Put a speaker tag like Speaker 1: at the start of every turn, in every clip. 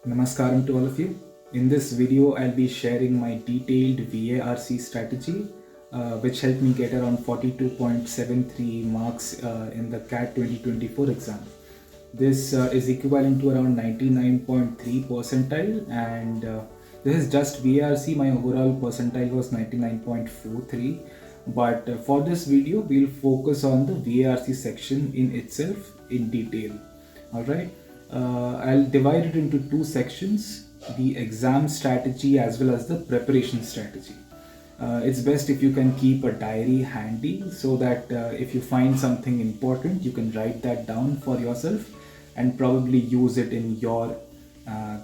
Speaker 1: Namaskaram to all of you. In this video, I'll be sharing my detailed VARC strategy, which helped me get around 42.73 marks in the CAT 2024 exam. This is equivalent to around 99.3 percentile, and this is just VARC. My overall percentile was 99.43. But for this video, we'll focus on the VARC section in itself in detail. Alright. I'll divide it into two sections, the exam strategy as well as the preparation strategy. It's best if you can keep a diary handy so that if you find something important, you can write that down for yourself and probably use it in your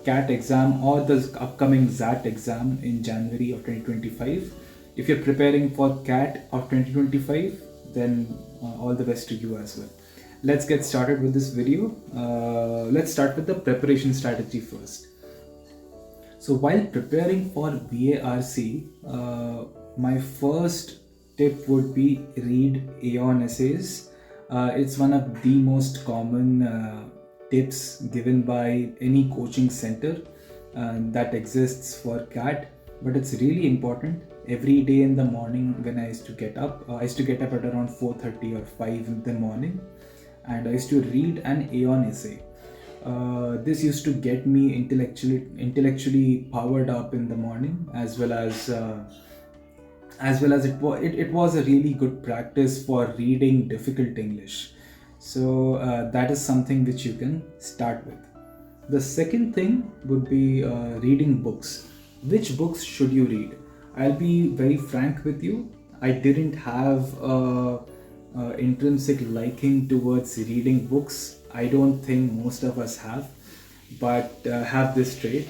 Speaker 1: CAT exam or the upcoming XAT exam in January of 2025. If you're preparing for CAT of 2025, then all the best to you as well. Let's get started with this video. Let's start with the preparation strategy first. So while preparing for VARC, my first tip would be read Aeon essays. It's one of the most common tips given by any coaching center that exists for CAT, but it's really important. Every day in the morning when I used to get up, I used to get up at around 4:30 or 5 in the morning, and I used to read an Aeon essay. This used to get me intellectually powered up in the morning, as well as it was a really good practice for reading difficult English. So that is something which you can start with. The second thing would be reading books. Which books should you read? I'll be very frank with you. I didn't have intrinsic liking towards reading books. I don't think most of us have this trait.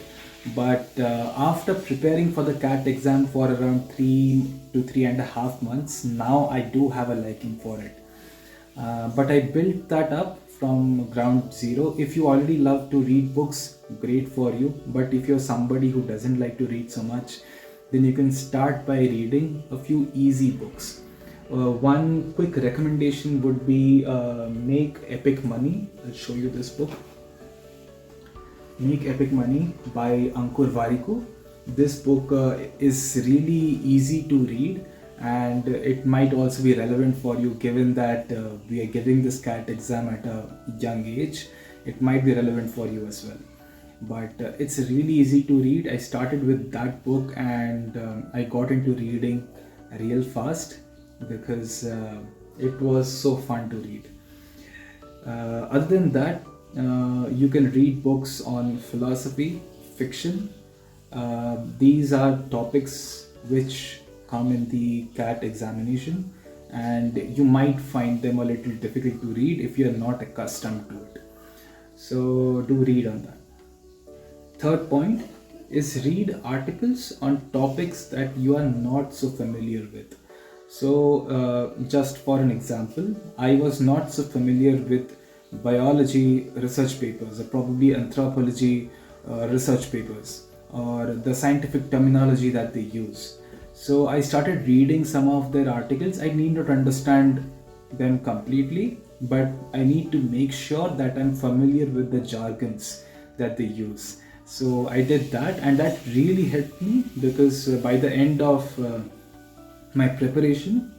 Speaker 1: But after preparing for the CAT exam for around 3 to 3.5 months, now I do have a liking for it. But I built that up from ground zero. If you already love to read books, great for you. But if you're somebody who doesn't like to read so much, then you can start by reading a few easy books. One quick recommendation would be Make Epic Money. I'll show you this book. Make Epic Money by Ankur Warikoo. This book is really easy to read, and it might also be relevant for you given that we are giving this CAT exam at a young age. It might be relevant for you as well. But it's really easy to read. I started with that book and I got into reading real fast because it was so fun to read. Other than that, you can read books on philosophy, fiction. These are topics which come in the CAT examination, and you might find them a little difficult to read if you are not accustomed to it. So do read on that. Third point is read articles on topics that you are not so familiar with. So just for an example, I was not so familiar with biology research papers, or probably anthropology research papers, or the scientific terminology that they use. So I started reading some of their articles. I need not understand them completely, but I need to make sure that I'm familiar with the jargons that they use. So I did that, and that really helped me because by the end of my preparation,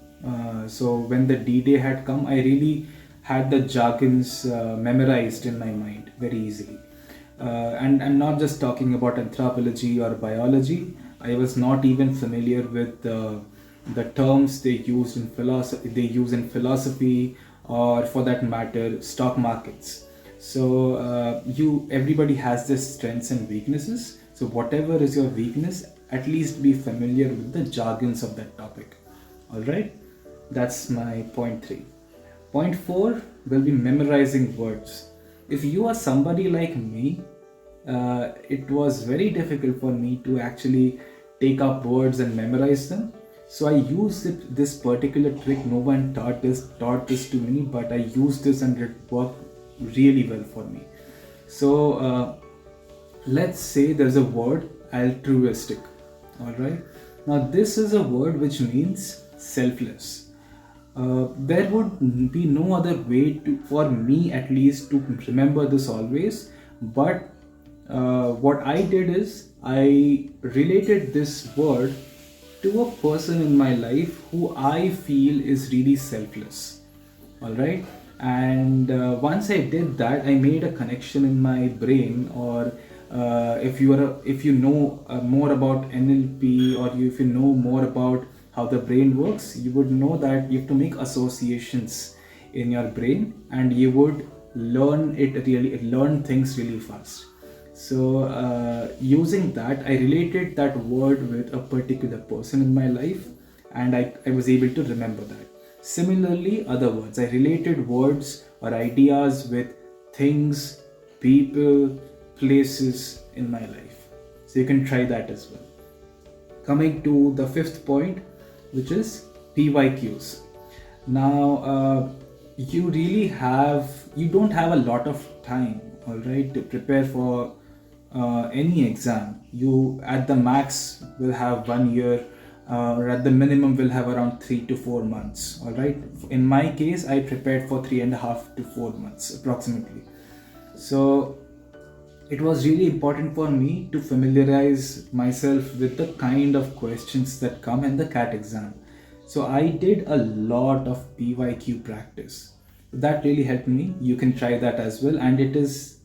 Speaker 1: so when the D-Day had come, I really had the jargons memorized in my mind very easily. And I'm not just talking about anthropology or biology. I was not even familiar with the terms they use in philosophy, or for that matter, stock markets. So everybody has their strengths and weaknesses. So whatever is your weakness, at least be familiar with the jargons of that topic. All right, that's my point 3. Point 4 will be memorizing words. If you are somebody like me, it was very difficult for me to actually take up words and memorize them. So I used this particular trick. No one taught this to me, but I used this and it worked really well for me. So let's say there's a word altruistic. All right. Now this is a word which means selfless. There would be no other way for me at least to remember this always, but what I did is I related this word to a person in my life who I feel is really selfless. All right, and once I did that, I made a connection in my brain. Or if you know more about NLP, or if you know more about how the brain works, you would know that you have to make associations in your brain, and you would learn things really fast. So using that, I related that word with a particular person in my life, and I was able to remember that. Similarly, other words, I related words or ideas with things, people, places in my life. So you can try that as well. Coming to the fifth point, which is PYQs. Now, you don't have a lot of time, all right, to prepare for any exam. You at the max will have 1 year, or at the minimum will have around 3 to 4 months. All right. In my case, I prepared for 3.5 to 4 months approximately. So it was really important for me to familiarize myself with the kind of questions that come in the CAT exam. So I did a lot of PYQ practice. That really helped me. You can try that as well, and it is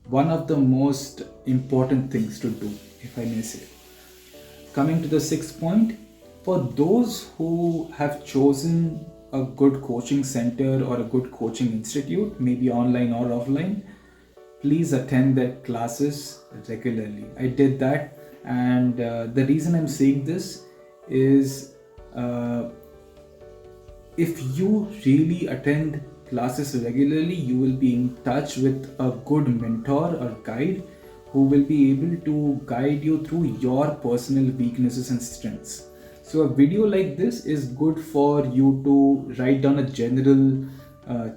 Speaker 1: one of the most important things to do, if I may say. Coming to the sixth point, for those who have chosen a good coaching center or a good coaching institute, maybe online or offline, please attend their classes regularly. I did that, and the reason I'm saying this is if you really attend classes regularly, you will be in touch with a good mentor or guide who will be able to guide you through your personal weaknesses and strengths. So a video like this is good for you to write down a general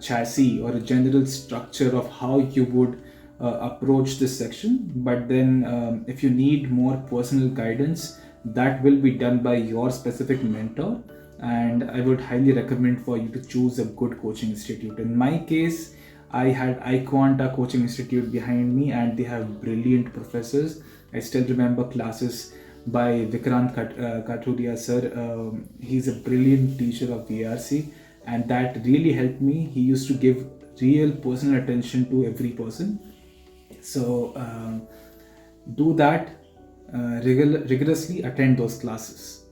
Speaker 1: chassis or a general structure of how you would approach this section. But then if you need more personal guidance, that will be done by your specific mentor, and I would highly recommend for you to choose a good coaching institute. In my case, I had iQuanta Coaching Institute behind me, and they have brilliant professors. I still remember classes by Vikrant Kathuria sir. He's a brilliant teacher of VARC, and that really helped me. He used to give real personal attention to every person. So do that, rigorously attend those classes.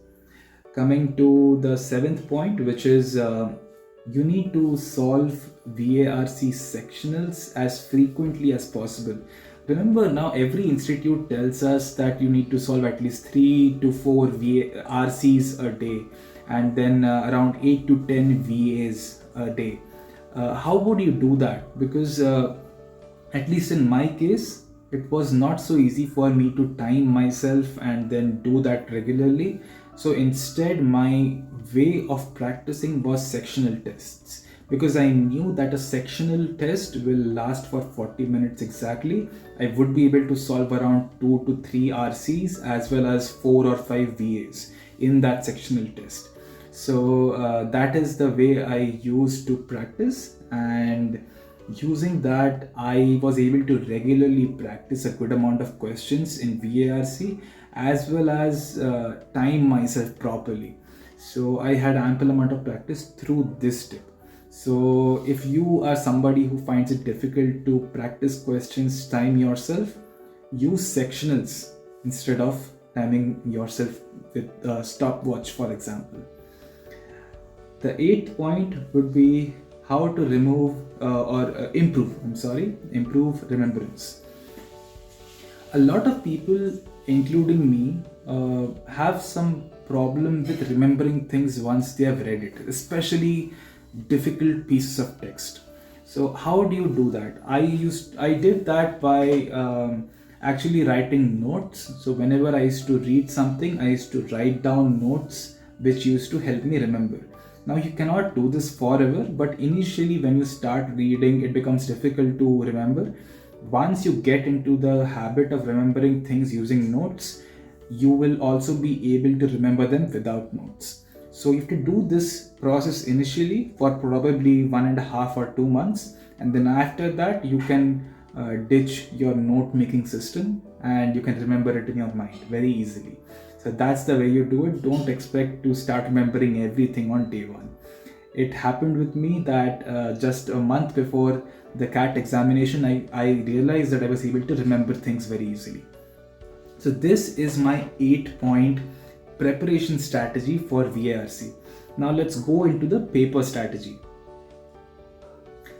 Speaker 1: Coming to the seventh point, which is you need to solve VARC sectionals as frequently as possible. Remember, now every institute tells us that you need to solve at least 3 to 4 VARCs a day, and then around 8 to 10 VAs a day. How would you do that? Because at least in my case, it was not so easy for me to time myself and then do that regularly. So instead, my way of practicing was sectional tests, because I knew that a sectional test will last for 40 minutes exactly. I would be able to solve around 2 to 3 RCs as well as 4 or 5 VAs in that sectional test. So that is the way I used to practice, and using that, I was able to regularly practice a good amount of questions in VARC, as well as time myself properly. So I had ample amount of practice through this tip. So if you are somebody who finds it difficult to practice questions, time yourself, use sectionals instead of timing yourself with a stopwatch, for example. The eighth point would be how to improve remembrance. A lot of people, including me, have some problem with remembering things once they have read it, especially difficult pieces of text. So how do you do that? I did that by actually writing notes. So whenever I used to read something, I used to write down notes which used to help me remember. Now you cannot do this forever, but initially when you start reading, it becomes difficult to remember. Once you get into the habit of remembering things using notes, you will also be able to remember them without notes. So you have to do this process initially for probably 1.5 or 2 months, and then after that you can ditch your note making system and you can remember it in your mind very easily. So that's the way you do it. Don't expect to start remembering everything on day one. It happened with me that just a month before the CAT examination, I realized that I was able to remember things very easily. So this is my 8-point preparation strategy for VARC. Now let's go into the paper strategy.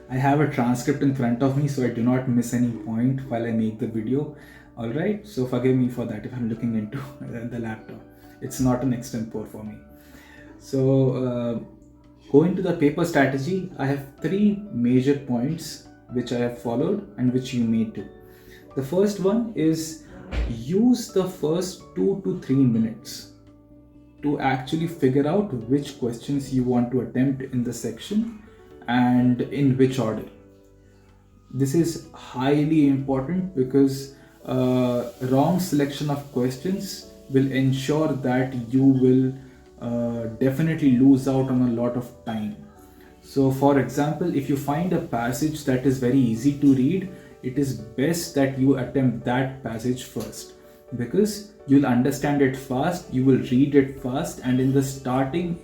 Speaker 1: I have a transcript in front of me so I do not miss any point while I make the video. Alright, so forgive me for that if I'm looking into the laptop. It's not an extempore for me. So going to the paper strategy, I have 3 major points which I have followed and which you may too. The first one is use the first 2 to 3 minutes to actually figure out which questions you want to attempt in the section and in which order. This is highly important because wrong selection of questions will ensure that you will definitely lose out on a lot of time. So for example, if you find a passage that is very easy to read, it is best that you attempt that passage first, because you'll understand it fast, you will read it fast, and in the starting,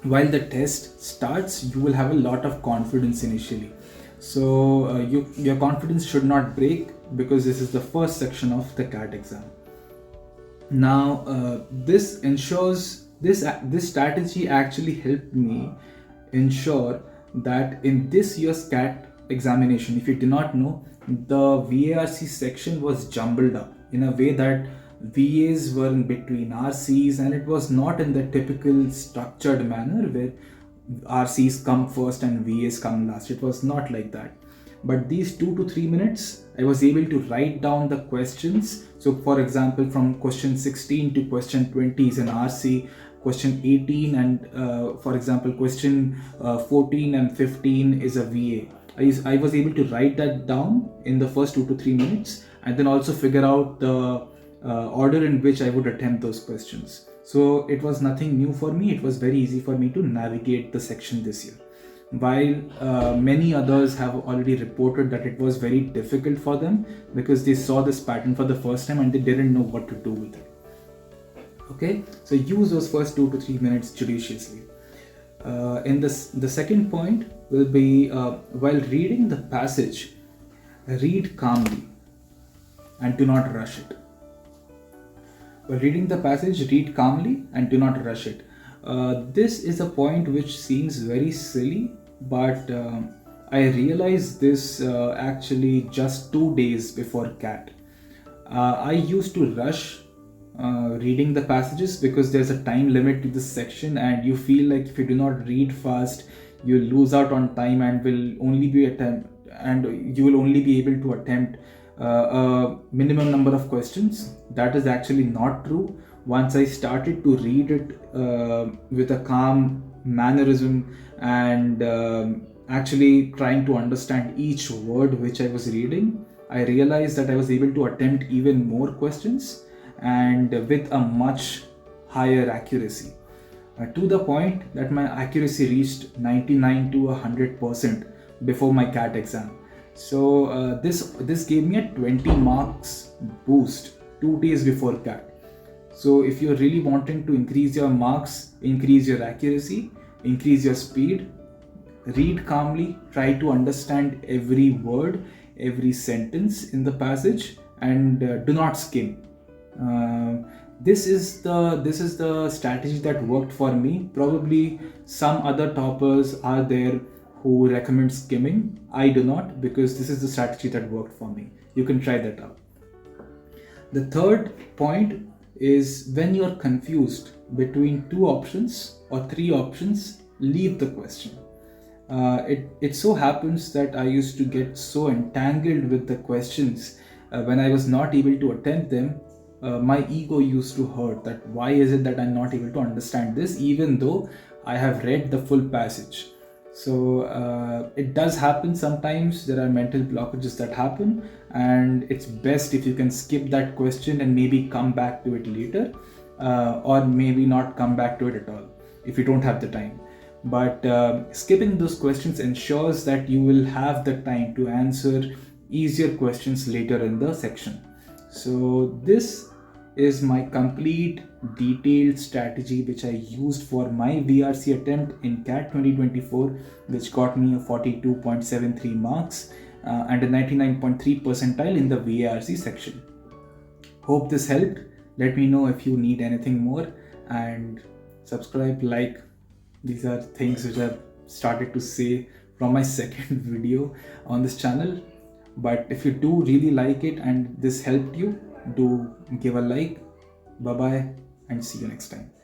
Speaker 1: while the test starts, you will have a lot of confidence initially. So your confidence should not break, because this is the first section of the CAT exam. Now this ensures this strategy actually helped me ensure that in this year's CAT examination, if you do not know, the VARC section was jumbled up in a way that VAs were in between RCs, and it was not in the typical structured manner where RCs come first and VAs come last. It was not like that. But these 2 to 3 minutes, I was able to write down the questions. So for example, from question 16 to question 20 is an RC, question 18 and for example question 14 and 15 is a VA. I was able to write that down in the first 2 to 3 minutes, and then also figure out the order in which I would attempt those questions. So it was nothing new for me. It was very easy for me to navigate the section this year. While many others have already reported that it was very difficult for them because they saw this pattern for the first time and they didn't know what to do with it. Okay, so use those first 2 to 3 minutes judiciously. In the second point will be while reading the passage, read calmly and do not rush it. While reading the passage, read calmly and do not rush it. This is a point which seems very silly, but I realized this actually just 2 days before CAT. I used to rush reading the passages because there's a time limit to this section, and you feel like if you do not read fast, you lose out on time and you will only be able to attempt a minimum number of questions. That is actually not true. Once I started to read it with a calm mannerism and actually trying to understand each word which I was reading, I realized that I was able to attempt even more questions and with a much higher accuracy, to the point that my accuracy reached 99 to 100% before my CAT exam. So this gave me a 20 marks boost 2 days before CAT. So if you're really wanting to increase your marks, increase your accuracy, increase your speed, read calmly, try to understand every word, every sentence in the passage, and do not skim. This is the strategy that worked for me. Probably some other toppers are there who recommend skimming. I do not, because this is the strategy that worked for me. You can try that out. The third point is when you're confused between 2 options or 3 options, leave the question. It so happens that I used to get so entangled with the questions when I was not able to attempt them. My ego used to hurt that why is it that I'm not able to understand this even though I have read the full passage. So it does happen sometimes. There are mental blockages that happen, and it's best if you can skip that question and maybe come back to it later, or maybe not come back to it at all if you don't have the time. but skipping those questions ensures that you will have the time to answer easier questions later in the section. So this is my complete detailed strategy which I used for my VRC attempt in CAT 2024, which got me a 42.73 marks and a 99.3 percentile in the VARC section. Hope this helped. Let me know if you need anything more, and subscribe, like. These are things which I've started to say from my second video on this channel. But if you do really like it and this helped you, do give a like. Bye bye and see you next time.